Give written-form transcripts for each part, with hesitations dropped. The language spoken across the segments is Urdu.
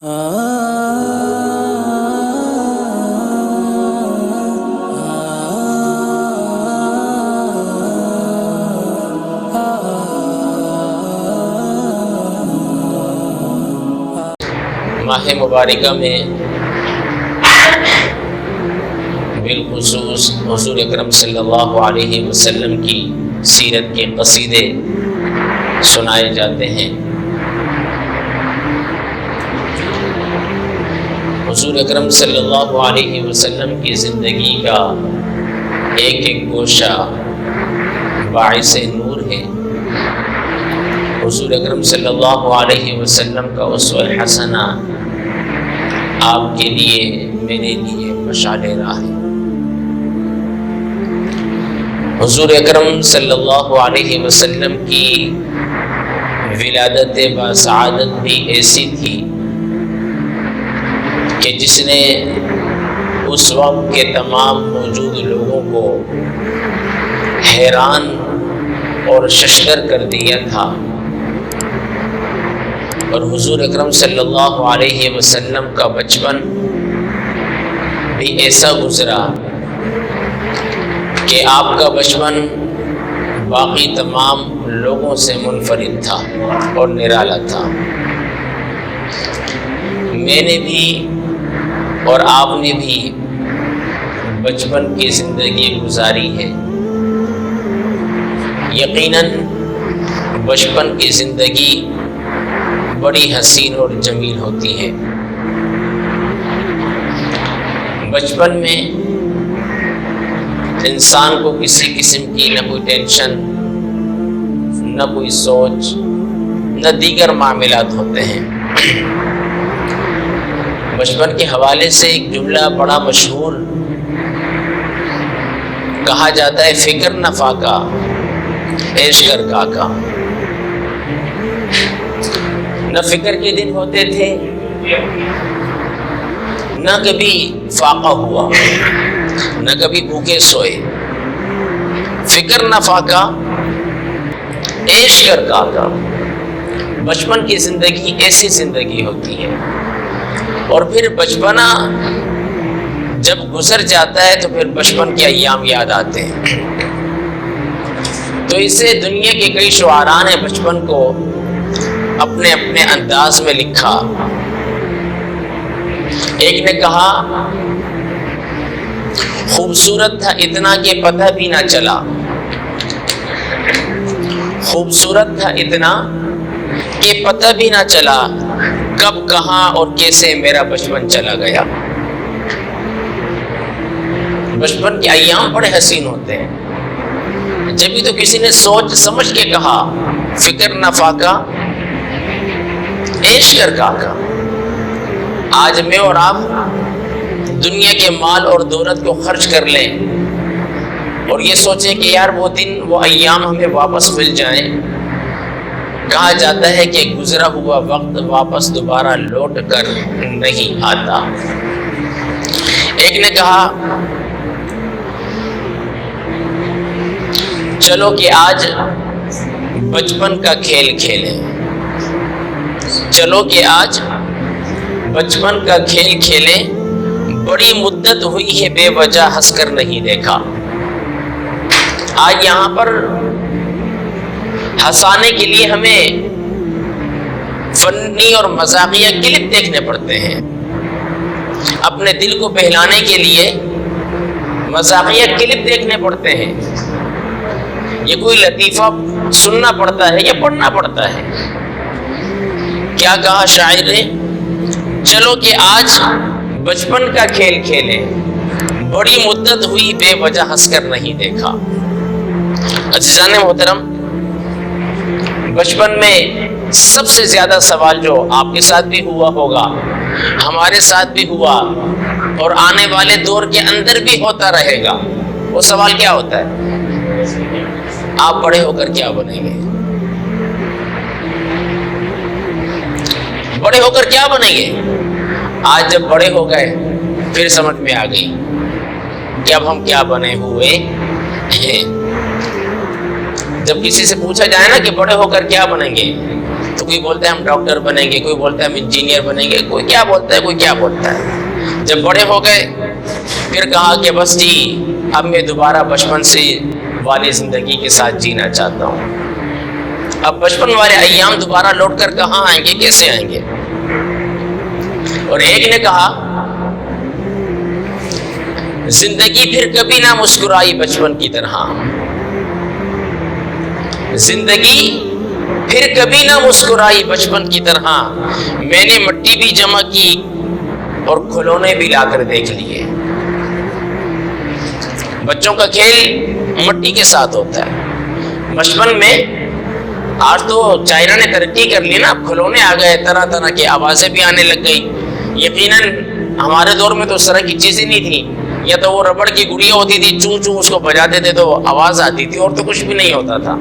ماہ مبارکہ میں بالخصوص حضور اکرم صلی اللہ علیہ وسلم کی سیرت کے قصیدے سنائے جاتے ہیں۔ حضور اکرم صلی اللہ علیہ وسلم کی زندگی کا ایک ایک گوشہ باعث نور ہے۔ حضور اکرم صلی اللہ علیہ وسلم کا اسوہ حسنہ آپ کے لیے میرے لیے مشعل راہ ہے۔ حضور اکرم صلی اللہ علیہ وسلم کی ولادت بسعادت بھی ایسی تھی کہ جس نے اس وقت کے تمام موجود لوگوں کو حیران اور ششدر کر دیا تھا، اور حضور اکرم صلی اللہ علیہ وسلم کا بچپن بھی ایسا گزرا کہ آپ کا بچپن باقی تمام لوگوں سے منفرد تھا اور نرالا تھا۔ میں نے بھی اور آپ نے بھی بچپن کی زندگی گزاری ہے۔ یقیناً بچپن کی زندگی بڑی حسین اور جمیل ہوتی ہے۔ بچپن میں انسان کو کسی قسم کی نہ کوئی ٹینشن، نہ کوئی سوچ، نہ دیگر معاملات ہوتے ہیں۔ بچپن کے حوالے سے ایک جملہ بڑا مشہور کہا جاتا ہے، فکر نہ فاقہ عیش کر کاکا۔ نہ فکر کے دن ہوتے تھے، نہ کبھی فاقہ ہوا، نہ کبھی بھوکے سوئے۔ فکر نہ فاقہ عیش کر کاکا۔ بچپن کی زندگی ایسی زندگی ہوتی ہے، اور پھر بچپنا جب گزر جاتا ہے تو پھر بچپن کے ایام یاد آتے ہیں۔ تو اسے دنیا کے کئی شعراء نے بچپن کو اپنے اپنے انداز میں لکھا۔ ایک نے کہا، خوبصورت تھا اتنا کہ پتہ بھی نہ چلا، خوبصورت تھا اتنا کہ پتہ بھی نہ چلا، کب کہاں اور کیسے میرا بچپن چلا گیا۔ بچپن کے ایام بڑے حسین ہوتے ہیں۔ جبھی تو کسی نے سوچ سمجھ کے کہا، فکر نہ فاقہ عیش کر کاکا۔ آج میں اور آپ دنیا کے مال اور دولت کو خرچ کر لیں اور یہ سوچیں کہ یار وہ دن وہ ایام ہمیں واپس مل جائیں۔ کہا جاتا ہے کہ گزرا ہوا وقت واپس دوبارہ لوٹ کر نہیں آتا۔ ایک نے کہا، چلو کہ آج بچپن کا کھیل کھیلیں، چلو کہ آج بچپن کا کھیل کھیلیں، بڑی مدت ہوئی ہے بے وجہ ہنس کر نہیں دیکھا۔ آج یہاں پر ہنسانے کے لیے ہمیں فنی اور مزاحیہ کلپ دیکھنے پڑتے ہیں، اپنے دل کو بہلانے کے لیے مزاحیہ کلپ دیکھنے پڑتے ہیں، یہ کوئی لطیفہ سننا پڑتا ہے یا پڑھنا پڑتا ہے۔ کیا کہا شاعر نے، چلو کہ آج بچپن کا کھیل کھیلیں، بڑی مدت ہوئی بے وجہ ہنس کر نہیں دیکھا۔ عزیزان محترم، بچپن میں سب سے زیادہ سوال جو آپ کے ساتھ بھی ہوا ہوگا، ہمارے ساتھ بھی ہوا اور آنے والے دور کے اندر بھی ہوتا رہے گا، وہ سوال کیا ہوتا ہے؟ آپ بڑے ہو کر کیا بنیں گے؟ بڑے ہو کر کیا بنیں گے؟ آج جب بڑے ہو گئے پھر سمجھ میں آ گئی کہ اب ہم کیا بنے ہوئے ہیں۔ جب کسی سے پوچھا جائے نا کہ بڑے ہو کر کیا بنیں گے، تو کوئی بولتا ہے ہم ڈاکٹر بنیں گے، کوئی بولتا ہے ہم انجینئر بنیں گے، کوئی کیا بولتا ہے، کوئی کیا بولتا ہے۔ جب بڑے ہو گئے پھر کہا کہ بس جی اب میں دوبارہ بچپن سے والی زندگی کے ساتھ جینا چاہتا ہوں۔ اب بچپن والے ایام دوبارہ لوٹ کر کہاں آئیں گے، کیسے آئیں گے؟ اور ایک نے کہا زندگی پھر کبھی نہ مسکرائی بچپن کی طرح، زندگی پھر کبھی نہ مسکرائی بچپن کی طرح، میں نے مٹی بھی جمع کی اور کھلونے بھی لا کر دیکھ لیے۔ بچوں کا کھیل مٹی کے ساتھ ہوتا ہے۔ بچپن میں، آج تو چائنا نے ترقی کر لی نا، کھلونے آ گئے، طرح طرح کی آوازیں بھی آنے لگ گئی۔ یقیناً ہمارے دور میں تو اس طرح کی چیزیں نہیں تھی، یا تو وہ ربڑ کی گڑیا ہوتی تھی، چوں چوں اس کو بجاتے تھے تو آواز آتی تھی، اور تو کچھ بھی نہیں ہوتا تھا۔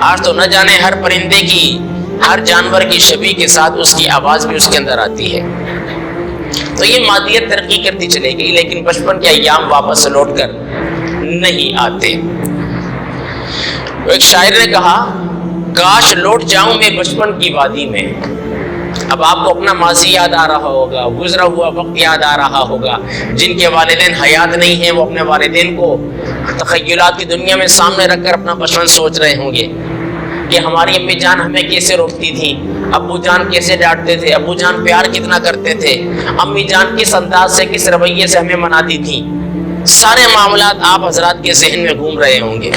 آج تو نہ جانے ہر پرندے کی، ہر جانور کی شبیہ کے ساتھ اس کی آواز بھی اس کے اندر آتی ہے۔ تو یہ مادیت ترقی کرتی چلے گئی، لیکن بچپن کے ایام واپس لوٹ کر نہیں آتے۔ ایک شاعر نے کہا کاش لوٹ جاؤں میں بچپن کی وادی میں۔ اب آپ کو اپنا ماضی یاد آ رہا ہوگا، گزرا ہوا وقت یاد آ رہا ہوگا۔ جن کے والدین حیات نہیں ہیں وہ اپنے والدین کو تخیلات کی دنیا میں سامنے رکھ کر اپنا بچپن سوچ رہے ہوں گے کہ ہماری امی جان ہمیں کیسے روکتی تھی، ابو جان کیسے ڈانٹتے تھے، ابو جان پیار کتنا کرتے تھے، امی جان کس انداز سے، کس رویے سے ہمیں مناتی تھی۔ سارے معاملات آپ حضرات کے ذہن میں گھوم رہے ہوں گے۔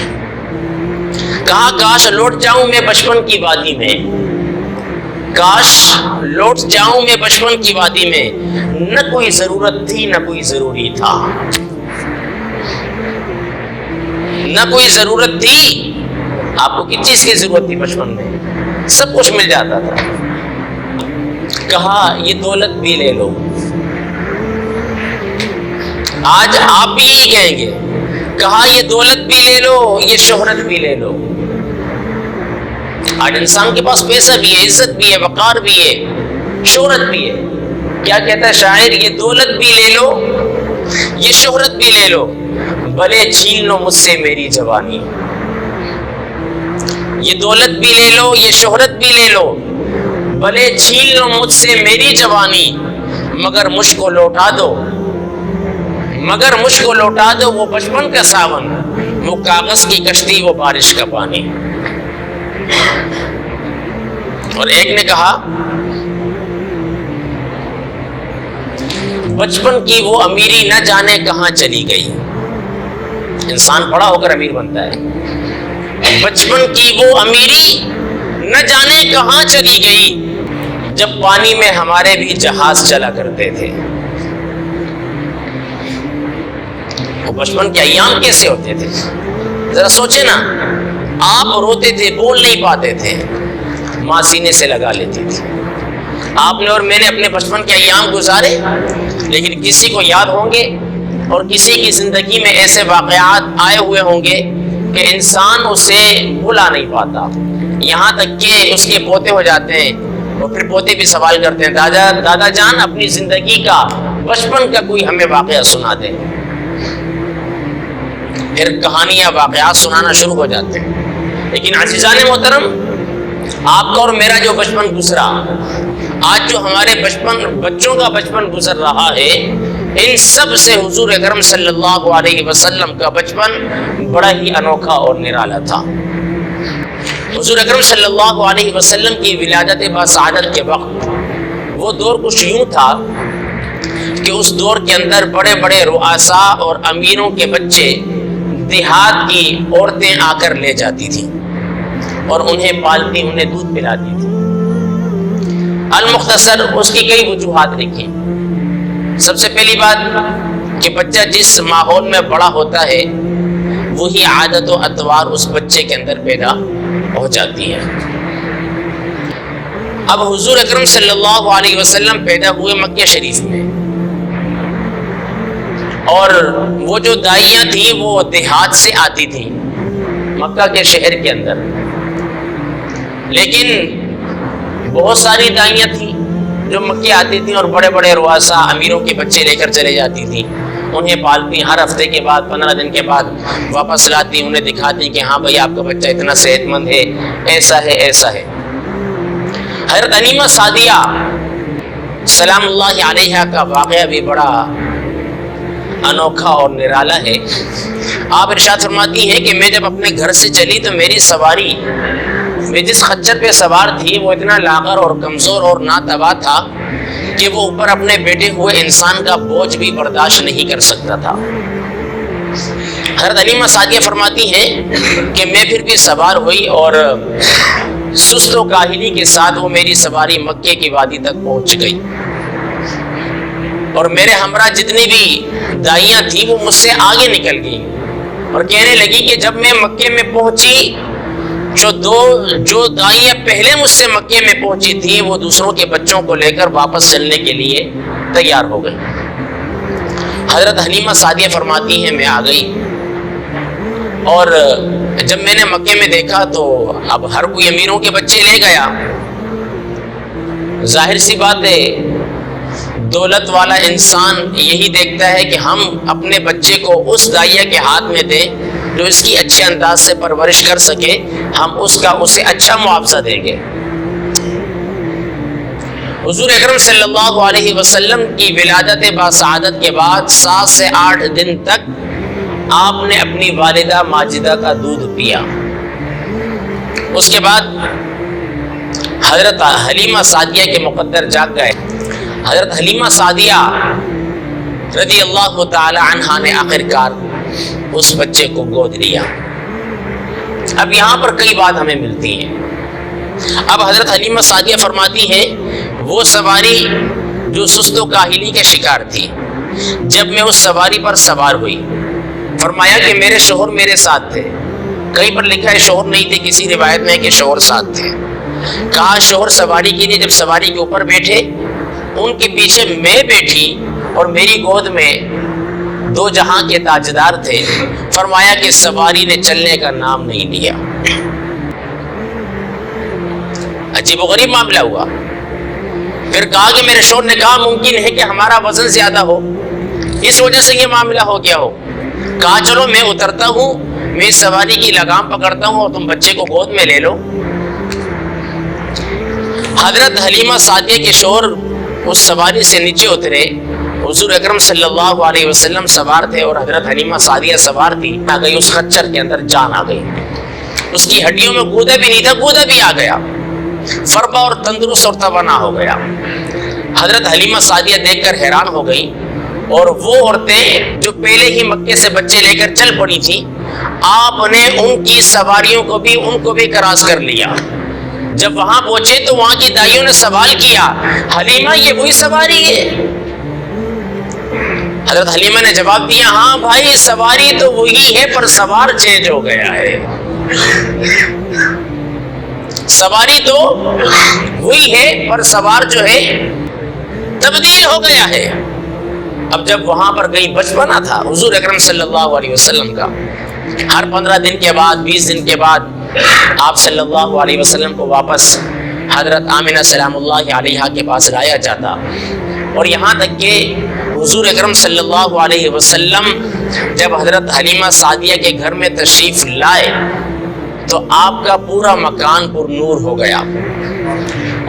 کہا کاش لوٹ جاؤں میں بچپن کی وادی میں، کاش لوٹ جاؤں میں بچپن کی وادی میں، نہ کوئی ضرورت تھی نہ کوئی ضروری تھا، نہ کوئی ضرورت تھی۔ آپ کو کس چیز کی ضرورت تھی بچپن میں؟ سب کچھ مل جاتا تھا۔ کہا یہ دولت بھی لے لو۔ آج آپ بھی یہی کہیں گے، کہا یہ دولت بھی لے لو، یہ شہرت بھی لے لو۔ آج انسان کے پاس پیسہ بھی ہے، عزت بھی ہے، وقار بھی ہے، شہرت بھی ہے۔ کیا کہتا ہے شاعر؟ یہ دولت بھی لے لو، یہ شہرت بھی لے لو، بھلے چھین لو مجھ سے میری جوانی۔ یہ دولت بھی لے لو، یہ شہرت بھی لے لو، بھلے چھین لو مجھ سے میری جوانی، مگر مجھ کو لوٹا دو، مگر مجھ کو لوٹا دو وہ بچپن کا ساون، وہ کاغذ کی کشتی، وہ بارش کا پانی۔ اور ایک نے کہا بچپن کی وہ امیری نہ جانے کہاں چلی گئی۔ انسان بڑا ہو کر امیر بنتا ہے، بچپن کی وہ امیری نہ جانے کہاں چلی گئی، جب پانی میں ہمارے بھی جہاز چلا کرتے تھے۔ وہ بچپن کے ایام کیسے ہوتے تھے ذرا سوچے نا۔ آپ روتے تھے، بول نہیں پاتے تھے، ماں سینے سے لگا لیتی تھی۔ آپ نے اور میں نے اپنے بچپن کے ایام گزارے، لیکن کسی کو یاد ہوں گے اور کسی کی زندگی میں ایسے واقعات آئے ہوئے ہوں گے کہ انسان اسے بھلا نہیں پاتا، یہاں تک کہ اس کے پوتے ہو جاتے ہیں اور پھر پوتے بھی سوال کرتے ہیں دادا جان اپنی زندگی کا، بچپن کا کوئی ہمیں واقعہ سنا دیں۔ پھر کہانیاں، واقعات سنانا شروع ہو جاتے ہیں۔ لیکن عزیزان محترم، آپ کا اور میرا جو بچپن گزرا، آج جو ہمارے بچوں کا بچپن گزر رہا ہے، ان سب سے حضور اکرم صلی اللہ علیہ وسلم کا بچپن بڑا ہی انوکھا اور نرالا تھا۔ حضور اکرم صلی اللہ علیہ وسلم کی ولادت باسعادت کے وقت وہ دور کچھ یوں تھا کہ اس دور کے اندر بڑے بڑے رؤساء اور امیروں کے بچے دیہات کی عورتیں آ کر لے جاتی تھیں اور انہیں پالتی، انہیں دودھ پلاتی تھی۔ المختصر اس کی کئی وجوہات لکھی۔ سب سے پہلی بات کہ بچہ جس ماحول میں بڑا ہوتا ہے وہی عادت و اطوار اس بچے کے اندر پیدا ہو جاتی ہے۔ اب حضور اکرم صلی اللہ علیہ وسلم پیدا ہوئے مکہ شریف میں، اور وہ جو دائیاں تھیں وہ دیہات سے آتی تھیں مکہ کے شہر کے اندر، لیکن بہت ساری دائیاں تھیں جو مکے آتی تھیں اور بڑے بڑے رؤساء امیروں کے بچے لے کر چلے جاتی تھیں، انہیں پالتی، ہر ہفتے کے بعد 15 دن کے بعد واپس لاتی، انہیں دکھاتی کہ ہاں بھائی آپ کا بچہ اتنا صحت مند ہے، ایسا ہے ایسا ہے۔ حضرت حلیمہ سعدیہ سلام اللہ علیہا کا واقعہ بھی بڑا انوکھا اور نرالا ہے۔ آپ ارشاد فرماتی ہیں کہ میں جب اپنے گھر سے چلی تو میری سواری، میں جس خچر پہ سوار تھی وہ اتنا لاغر اور کمزور اور ناتوا تھا کہ وہ اوپر اپنے بیٹھے ہوئے انسان کا بوجھ بھی برداشت نہیں کر سکتا تھا۔ حضرت حلیمہ سعدیہ فرماتی ہیں کہ میں پھر بھی سوار ہوئی اور سست و کاہلی کے ساتھ وہ میری سواری مکے کی وادی تک پہنچ گئی، اور میرے ہمراہ جتنی بھی دائیاں تھیں وہ مجھ سے آگے نکل گئی اور کہنے لگی کہ جب میں مکے میں پہنچی جو دائیاں پہلے مجھ سے مکے میں پہنچی تھیں وہ دوسروں کے بچوں کو لے کر واپس چلنے کے لیے تیار ہو گئی۔ حضرت حلیمہ سعدیہ فرماتی ہیں میں آ گئی، اور جب میں نے مکے میں دیکھا تو اب ہر کوئی امیروں کے بچے لے گیا۔ ظاہر سی بات ہے، دولت والا انسان یہی دیکھتا ہے کہ ہم اپنے بچے کو اس دائیہ کے ہاتھ میں دیں جو اس کی اچھے انداز سے پرورش کر سکے، ہم اسے اچھا معاوضہ دیں گے۔ حضور اکرم صلی اللہ علیہ وسلم کی ولادت باسعادت کے بعد 7 سے 8 دن تک آپ نے اپنی والدہ ماجدہ کا دودھ پیا۔ اس کے بعد حضرت حلیمہ سعدیہ کے مقدر جاگ گئے۔ حضرت حلیمہ سعدیہ رضی اللہ تعالی عنہا نے آخرکار اس بچے کو گود لیا۔ اب یہاں پر کئی بات ہمیں ملتی ہیں۔ اب حضرت حلیمہ سعدیہ فرماتی ہے وہ سواری جو سست و کاہلی کے شکار تھی، جب میں اس سواری پر سوار ہوئی، فرمایا کہ میرے شوہر میرے ساتھ تھے۔ کہیں پر لکھا ہے شوہر نہیں تھے، کسی روایت میں کہ شوہر ساتھ تھے۔ کہا شوہر سواری کے لیے جب سواری کے اوپر بیٹھے، ان کے پیچھے میں بیٹھی اور میری گود میں 2 جہاں کے تاجدار تھے۔ فرمایا کہ سواری نے چلنے کا نام نہیں لیا۔ عجیب و غریب معاملہ ہوا۔ پھر کہا کہ میرے شوہر نے کہا ممکن ہے کہ ہمارا وزن زیادہ ہو، اس وجہ سے یہ معاملہ ہو گیا ہو۔ کہا چلو میں اترتا ہوں، میں سواری کی لگام پکڑتا ہوں اور تم بچے کو گود میں لے لو۔ حضرت حلیمہ سعدیہ کے شوہر اس سواری سے نیچے اترے۔ حضور اکرم صلی اللہ علیہ وسلم سوار تھے اور حضرت حلیمہ سعدیہ سوار تھی۔ آ گئی اس خچر کے اندر جان آ گئی، اس کی ہڈیوں میں گودا بھی نہیں تھا، گودا بھی آ گیا، فربا اور تندرست اور توانا ہو گیا۔ حضرت حلیمہ سعدیہ دیکھ کر حیران ہو گئی، اور وہ عورتیں جو پہلے ہی مکے سے بچے لے کر چل پڑی تھی، آپ نے ان کی سواریوں کو بھی کراس کر لیا۔ جب وہاں پہنچے تو وہاں کی دائیوں نے سوال کیا حلیمہ یہ وہی سواری ہے؟ حضرت حلیمہ نے جواب دیا ہاں بھائی سواری تو وہی ہے پر سوار چینج ہو گیا ہے۔ سواری تو وہی ہے پر سوار جو ہے تبدیل ہو گیا ہے۔ اب جب وہاں پر کہیں بچپنا تھا حضور اکرم صلی اللہ علیہ وسلم کا، ہر 15 دن کے بعد 20 دن کے بعد آپ صلی اللہ علیہ وسلم کو واپس حضرت آمنہ سلام اللہ علیہا کے پاس لایا جاتا، اور یہاں تک کہ حضور اکرم صلی اللہ علیہ وسلم جب حضرت حلیمہ سعدیہ کے گھر میں تشریف لائے تو آپ کا پورا مکان پر نور ہو گیا،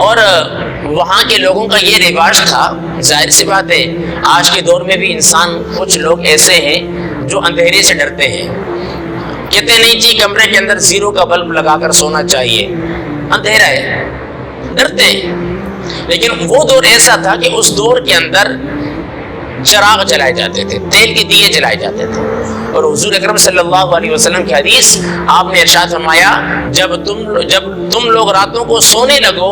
اور وہاں کے لوگوں کا یہ رواج تھا، ظاہر سی بات ہے آج کے دور میں بھی انسان کچھ لوگ ایسے ہیں جو اندھیرے سے ڈرتے ہیں، کہتے نہیں جی کمرے کے اندر 0 کا بلب لگا کر سونا چاہیے، اندھیرا ہے، ڈرتے ہیں۔ لیکن وہ دور ایسا تھا کہ اس دور کے اندر چراغ جلائے جاتے تھے، تیل کے دیے جلائے جاتے تھے، اور حضور اکرم صلی اللہ علیہ وسلم کی حدیث آپ نے ارشاد فرمایا جب تم لوگ راتوں کو سونے لگو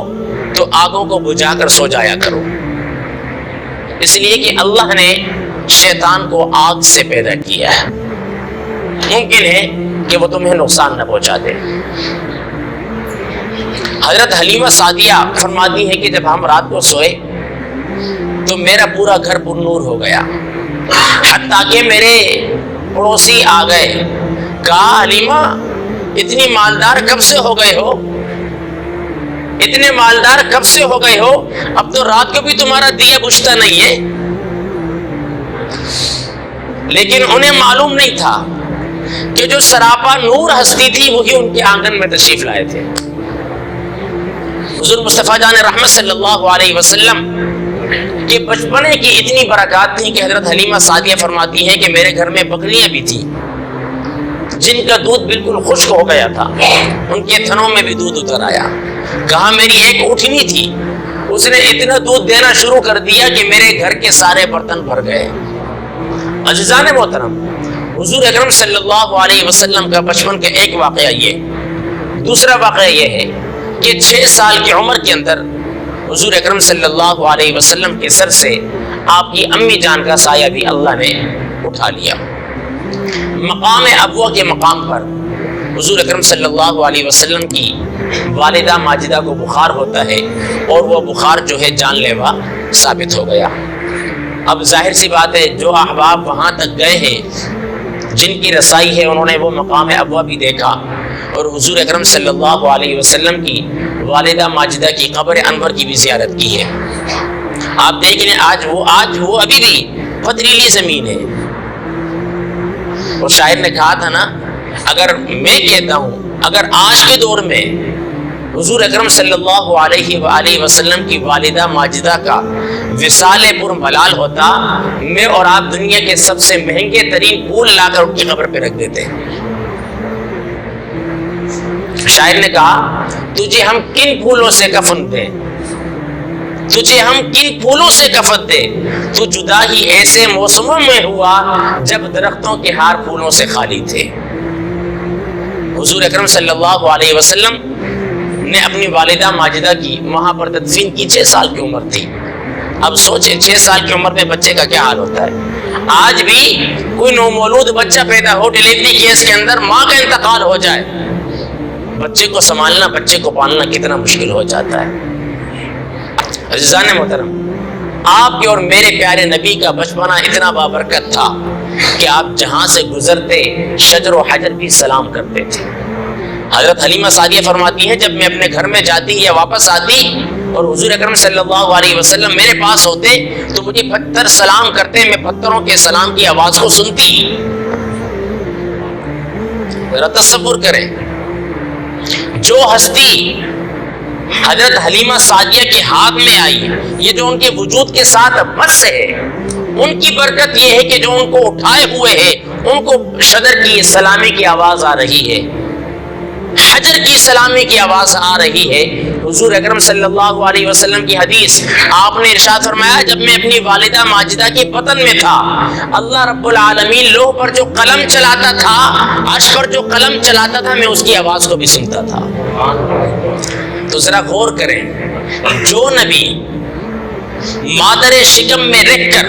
تو آگوں کو بجھا کر سو جایا کرو، اس لیے کہ اللہ نے شیطان کو آگ سے پیدا کیا ہے، ممکن ہے کہ وہ تمہیں نقصان نہ پہنچا دے۔ حضرت حلیمہ سعدیہ فرماتی ہے کہ جب ہم رات کو سوئے تو میرا پورا گھر پر نور ہو گیا، حتیٰ کہ میرے پڑوسی آ گئے، کہا حلیمہ اتنی مالدار کب سے ہو گئے ہو، اتنے مالدار کب سے ہو گئے ہو، اب تو رات کو بھی تمہارا دیا بجھتا نہیں ہے۔ لیکن انہیں معلوم نہیں تھا کہ جو سراپا نور ہستی تھی وہی ان کے آنگن میں تشریف لائے تھے۔ حضور مصطفیٰ جان رحمت صلی اللہ علیہ وسلم کہ بچپنے کی اتنی برکات تھی کہ حضرت حلیمہ سعدیہ فرماتی ہیں کہ میرے گھر میں بکریاں بھی تھیں جن کا دودھ بالکل خشک ہو گیا تھا، ان کے تھنوں میں بھی دودھ اتر آیا۔ کہا میری ایک اٹھنی تھی، اس نے اتنا دودھ دینا شروع کر دیا کہ میرے گھر کے سارے برتن بھر گئے۔ عزیزان محترم، حضور اکرم صلی اللہ علیہ وسلم کا بچپن کا ایک واقعہ یہ۔ دوسرا واقعہ یہ ہے کہ 6 سال کی عمر کے اندر حضور اکرم صلی اللہ علیہ وسلم کے سر سے آپ کی امی جان کا سایہ بھی اللہ نے اٹھا لیا۔ مقام ابوا کے مقام پر حضور اکرم صلی اللہ علیہ وسلم کی والدہ ماجدہ کو بخار ہوتا ہے اور وہ بخار جو ہے جان لیوا ثابت ہو گیا۔ اب ظاہر سی بات ہے جو احباب وہاں تک گئے ہیں، جن کی رسائی ہے، انہوں نے وہ مقام ابوا بھی دیکھا اور حضور اکرم صلی اللہ علیہ وسلم کی والدہ ماجدہ کی قبر انور کی بھی زیارت کی ہے۔ آپ دیکھ لیں آج وہ ابھی بھی پتھریلی زمین ہے۔ اور شاعر نے کہا تھا نا، اگر میں کہتا ہوں اگر آج کے دور میں حضور اکرم صلی اللہ علیہ وآلہ وسلم کی والدہ ماجدہ کا وصال پر ملال ہوتا، میں اور آپ دنیا کے سب سے مہنگے ترین پھول لا کر ان کی قبر پہ رکھ دیتے۔ شاعر نے کہا تجھے ہم کن پھولوں سے کفن دیں، تجھے ہم کن پھولوں سے کفن دیں، تو جدا ہی ایسے موسموں میں ہوا جب درختوں کے ہار پھولوں سے خالی تھے۔ حضور اکرم صلی اللہ علیہ وسلم نے اپنی والدہ ماجدہ کی وہاں پر تدفین کی، 6 سال کی عمر تھی۔ اب سوچیں 6 سال کی عمر میں بچے کا کیا حال ہوتا ہے۔ آج بھی کوئی نومولود بچہ پیدا ہو، ڈیلیوری کیس کے اندر ماں کا انتقال ہو جائے، بچے کو سنبھالنا، بچے کو پالنا کتنا مشکل ہو جاتا ہے۔ عزیزان محترم، آپ کے اور میرے پیارے نبی کا بچپنا اتنا بابرکت تھا کہ آپ جہاں سے گزرتے شجر و حجر بھی سلام کرتے تھے۔ حضرت حلیمہ سعدیہ فرماتی ہیں جب میں اپنے گھر میں جاتی یا واپس آتی اور حضور اکرم صلی اللہ علیہ وسلم میرے پاس ہوتے تو مجھے پتھر سلام کرتے، میں پتھروں کے سلام کی آواز کو سنتی۔ ذرا تصور کریں، جو ہستی حضرت حلیمہ سعدیہ کے ہاتھ میں آئی، یہ جو ان کے وجود کے ساتھ بس ہے، ان کی برکت یہ ہے کہ جو ان کو اٹھائے ہوئے ہیں ان کو شجر کی سلامی کی آواز آ رہی ہے، حجر کی سلامی کی آواز آ رہی ہے۔ حضور اکرم صلی اللہ علیہ وسلم کی حدیث، آپ نے ارشاد فرمایا جب میں اپنی والدہ ماجدہ کی بطن میں تھا، اللہ رب العالمین لوح پر جو قلم چلاتا تھا، عرش پر جو قلم چلاتا تھا، میں اس کی آواز کو بھی سنتا تھا۔ تو ذرا غور کریں، جو نبی مادر شکم میں رہ کر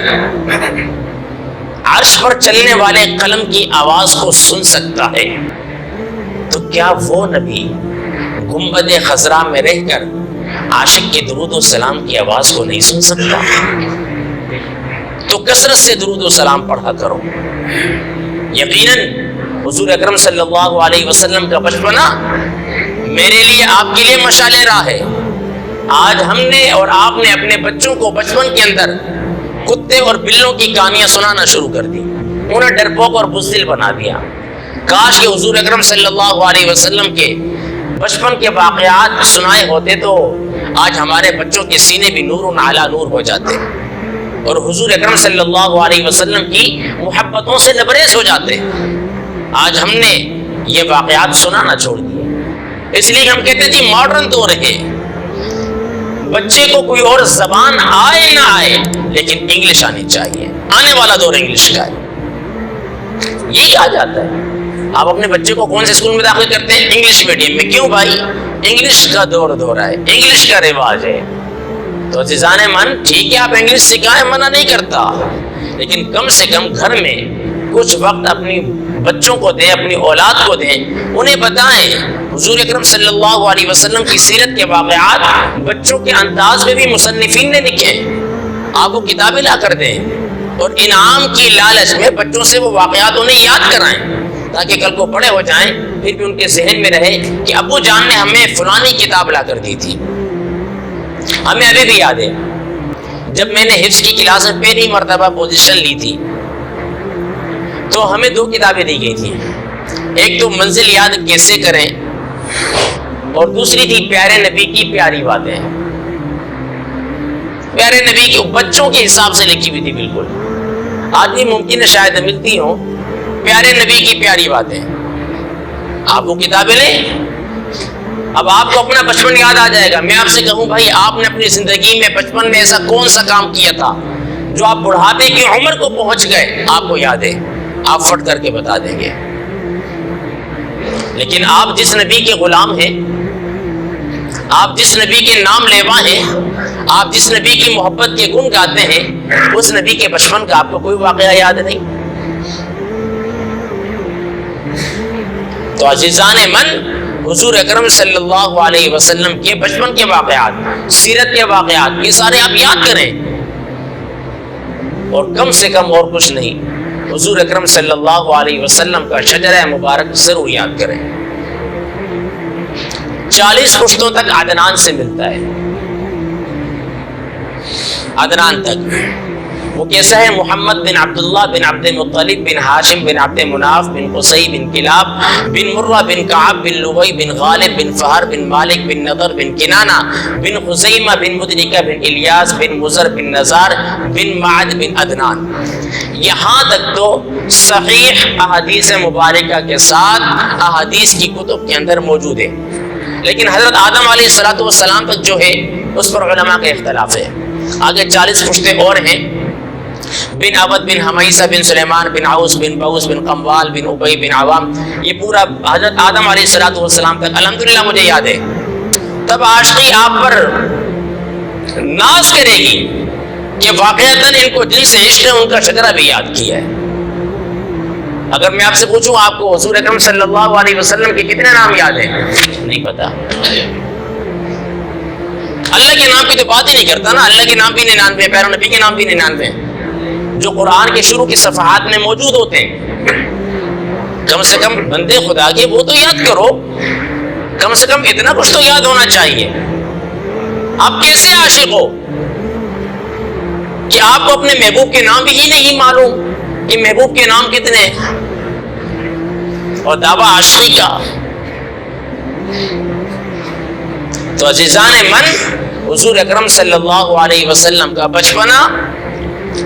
عرش پر چلنے والے قلم کی آواز کو سن سکتا ہے، تو کیا وہ نبی گنبد خضرا میں رہ کر عاشق کے درود و سلام کی آواز کو نہیں سن سکتا؟ تو کثرت سے درود و سلام پڑھا کرو۔ یقیناً حضور اکرم صلی اللہ علیہ وسلم کا بچپنا میرے لیے، آپ کے لیے مشعل راہ ہے۔ آج ہم نے اور آپ نے اپنے بچوں کو بچپن کے اندر کتے اور بلوں کی کہانیاں سنانا شروع کر دی، انہیں ڈرپوک اور بزدل بنا دیا۔ کاش کہ حضور اکرم صلی اللہ علیہ وسلم کے بچپن کے واقعات سنائے ہوتے تو آج ہمارے بچوں کے سینے بھی نور علی نور ہو جاتے اور حضور اکرم صلی اللہ علیہ وسلم کی محبتوں سے لبریز ہو جاتے۔ آج ہم نے یہ واقعات سنانا چھوڑ دیے، اس لیے ہم کہتے ہیں جی ماڈرن دور ہے، بچے کو کوئی اور زبان آئے نہ آئے لیکن انگلش آنی چاہیے، آنے والا دور انگلش کا ہے، یہی کہا جاتا ہے۔ آپ اپنے بچے کو کون سے اسکول میں داخل کرتے ہیں؟ انگلش میڈیم میں۔ کیوں بھائی؟ انگلش کا دور ہے، انگلش کا رواج ہے۔ تو عزیزان من، ٹھیک ہے آپ انگلش سکھائیں، منع نہیں کرتا، لیکن کم سے کم گھر میں کچھ وقت اپنی بچوں کو دیں، اپنی اولاد کو دیں، انہیں بتائیں حضور اکرم صلی اللہ علیہ وسلم کی سیرت کے واقعات بچوں کے انداز میں بھی مصنفین نے لکھے، آپ وہ کتابیں لا کر دیں اور انعام کی لالچ میں بچوں سے وہ واقعات انہیں یاد کرائیں تاکہ کل کو بڑے ہو جائیں پھر بھی ان کے ذہن میں رہے کہ ابو جان نے ہمیں فلانی کتاب لا کر دی تھی۔ ہمیں ابھی بھی یاد ہے جب میں نے حفظ کی کلاس میں پہلی مرتبہ پوزیشن لی تھی تو ہمیں 2 کتابیں دی گئی تھی، ایک تو منزل یاد کیسے کریں اور دوسری تھی پیارے نبی کی پیاری باتیں. پیارے نبی کی بچوں کے حساب سے لکھی ہوئی تھی بالکل. آج بھی ممکن ہے شاید ملتی ہوں. پیارے نبی کی پیاری باتیں. آپ وہ کتابیں لیں, اب آپ کو اپنا بچپن یاد آ جائے گا. میں آپ سے کہوں بھائی آپ نے اپنی زندگی میں بچپن میں ایسا کون سا کام کیا تھا جو آپ بڑھاپے کی عمر کو پہنچ گئے آپ کو یاد ہے, آپ فٹ کر کے بتا دیں گے. لیکن آپ جس نبی کے غلام ہیں, آپ جس نبی کے نام لیوا ہیں, آپ جس نبی کی محبت کے گن گاتے ہیں, اس نبی کے بچپن کا آپ کو کوئی واقعہ یاد نہیں. تو عزیزان من, حضور اکرم صلی اللہ علیہ وسلم کے بچپن کے واقعات, سیرت کے واقعات, یہ سارے آپ یاد کریں, اور کم سے کم اور کچھ نہیں, حضور اکرم صلی اللہ علیہ وسلم کا شجرہ مبارک ضرور یاد کریں. 40 پشتوں تک عدنان سے ملتا ہے. عدنان تک وہ کیسا ہے؟ محمد بن عبداللہ بن عبد المطلب بن ہاشم بن عبد مناف بن قصی بن کلاب بن مرہ بن کعب بن لوی بن غالب بن فہر بن مالک بن نضر بن کنانہ بن خزیمہ بن مدرکہ بن الیاس بن مزر بن نزار بن معد بن عدنان. یہاں تک تو صحیح احادیث مبارکہ کے ساتھ احادیث کی کتب کے اندر موجود ہے. لیکن حضرت آدم علیہ السلام تک جو ہے اس پر علماء کا اختلاف ہے. آگے 40 پشتے اور ہیں. بن عبد بن حمیسہ بن سلیمان بن عوس بن بوس بن قموال بن ابی بن عوام, یہ پورا حضرت آدم علیہ السلام تک الحمدللہ مجھے یاد ہے. تب عاشقی آپ پر ناز کرے گی کہ واقعتاً ان کو جن سے عشق ہے ان کا شجرہ بھی یاد کیا ہے. اگر میں آپ سے پوچھوں آپ کو حضور اکرم صلی اللہ علیہ وسلم کے کتنے نام یاد ہیں؟ نہیں پتا. اللہ کے نام کی تو بات ہی نہیں کرتا نا. اللہ کے نام بھی 99, پیارے نبی کے نام بھی 99 جو قرآن کے شروع کے صفحات میں موجود ہوتے ہیں. کم سے کم بندے خدا کے وہ تو یاد کرو, کم سے کم اتنا کچھ تو یاد ہونا چاہیے. آپ کیسے عاشق ہو کہ آپ کو اپنے محبوب کے نام بھی ہی نہیں معلوم کہ محبوب کے نام کتنے ہیں, اور دعویٰ عاشقی کا. تو عزیزان من, حضور اکرم صلی اللہ علیہ وسلم کا بچپنا,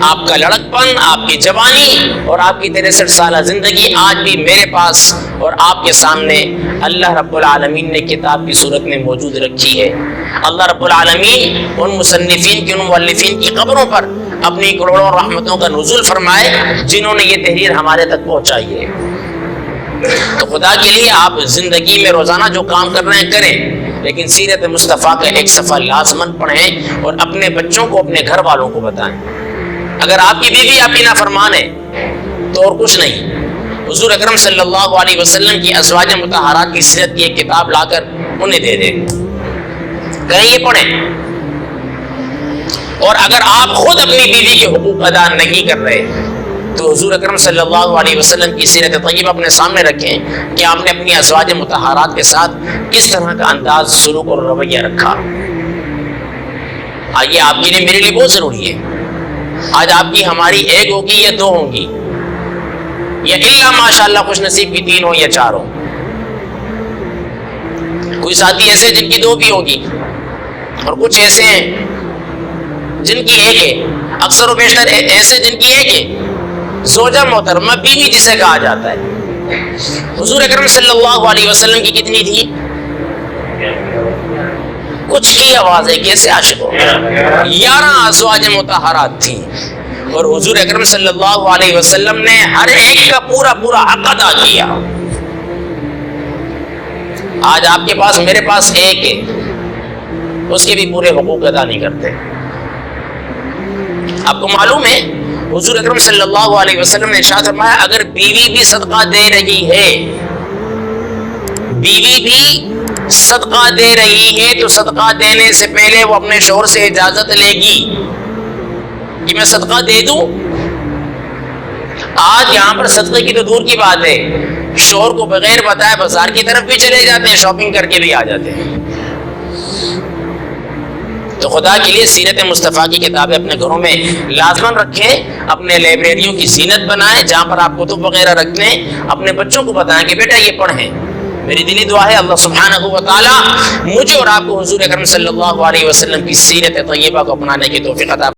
آپ کا لڑکپن, آپ کی جوانی اور آپ کی 63 سالہ زندگی آج بھی میرے پاس اور آپ کے سامنے اللہ رب العالمین نے کتاب کی صورت میں موجود رکھی ہے. اللہ رب العالمین ان مصنفین کی, ان مؤلفین کی قبروں پر اپنی کروڑوں رحمتوں کا نزول فرمائے جنہوں نے یہ تحریر ہمارے تک پہنچائی ہے. تو خدا کے لیے آپ زندگی میں روزانہ جو کام کر رہے ہیں کریں, لیکن سیرت مصطفیٰ کا ایک صفحہ لازماً پڑھیں اور اپنے بچوں کو, اپنے گھر والوں کو بتائیں. اگر آپ کی بیوی آپ کی نافرمان ہے تو اور کچھ نہیں, حضور اکرم صلی اللہ علیہ وسلم کی ازواج مطہرات کی سیرت کی ایک کتاب لا کر انہیں دے دیں, کہیں یہ پڑھیں. اور اگر آپ خود اپنی بیوی کے حقوق ادا نہیں کر رہے تو حضور اکرم صلی اللہ علیہ وسلم کی سیرت طیبہ اپنے سامنے رکھیں کہ آپ نے اپنی ازواج مطہرات کے ساتھ کس طرح کا انداز, سلوک اور رویہ رکھا. یہ آپ کے لیے میرے لیے بہت ضروری ہے. آج آپ کی ہماری ایک ہوگی یا 2 ہوں گی, یا الا ماشاء اللہ خوش نصیب کی 3 ہو یا 4 ہو. کوئی ساتھی ایسے جن کی 2 بھی ہوگی, اور کچھ ایسے ہیں جن کی 1 ہے, اکثر و بیشتر ایسے جن کی 1 ہے. زوجہ محترمہ, بیوی جسے کہا جاتا ہے. حضور اکرم صلی اللہ علیہ وسلم کی کتنی تھی؟ کچھ کی آواز ہے, کیسے عاشق ہو. 11 ازواج مطہرات تھی, اور حضور اکرم صلی اللہ علیہ وسلم نے ہر ایک کا پورا پورا حق ادا کیا. آج آپ کے پاس, میرے پاس 1 ہے, اس کے بھی پورے حقوق ادا نہیں کرتے. آپ کو معلوم ہے حضور اکرم صلی اللہ علیہ وسلم نے ارشاد فرمایا, اگر بیوی بھی صدقہ دے رہی ہے, بیوی بھی صدقہ دے رہی ہے, تو صدقہ دینے سے پہلے وہ اپنے شوہر سے اجازت لے گی کہ میں صدقہ دے دوں. آج یہاں پر صدقے کی تو دور کی بات ہے, شوہر کو بغیر بتائے بازار کی طرف بھی چلے جاتے ہیں, شاپنگ کر کے بھی آ جاتے ہیں. تو خدا کے لیے سیرت مصطفیٰ کی کتابیں اپنے گھروں میں لازماً رکھیں, اپنے لائبریریوں کی زینت بنائیں جہاں پر آپ کتب وغیرہ رکھیں, اپنے بچوں کو بتائیں کہ بیٹا یہ پڑھیں. میری دلی دعا ہے اللہ سبحانہ و تعالی مجھے اور آپ کو حضور اکرم صلی اللہ علیہ وسلم کی سیرت طیبہ کو اپنانے کی توفیق عطا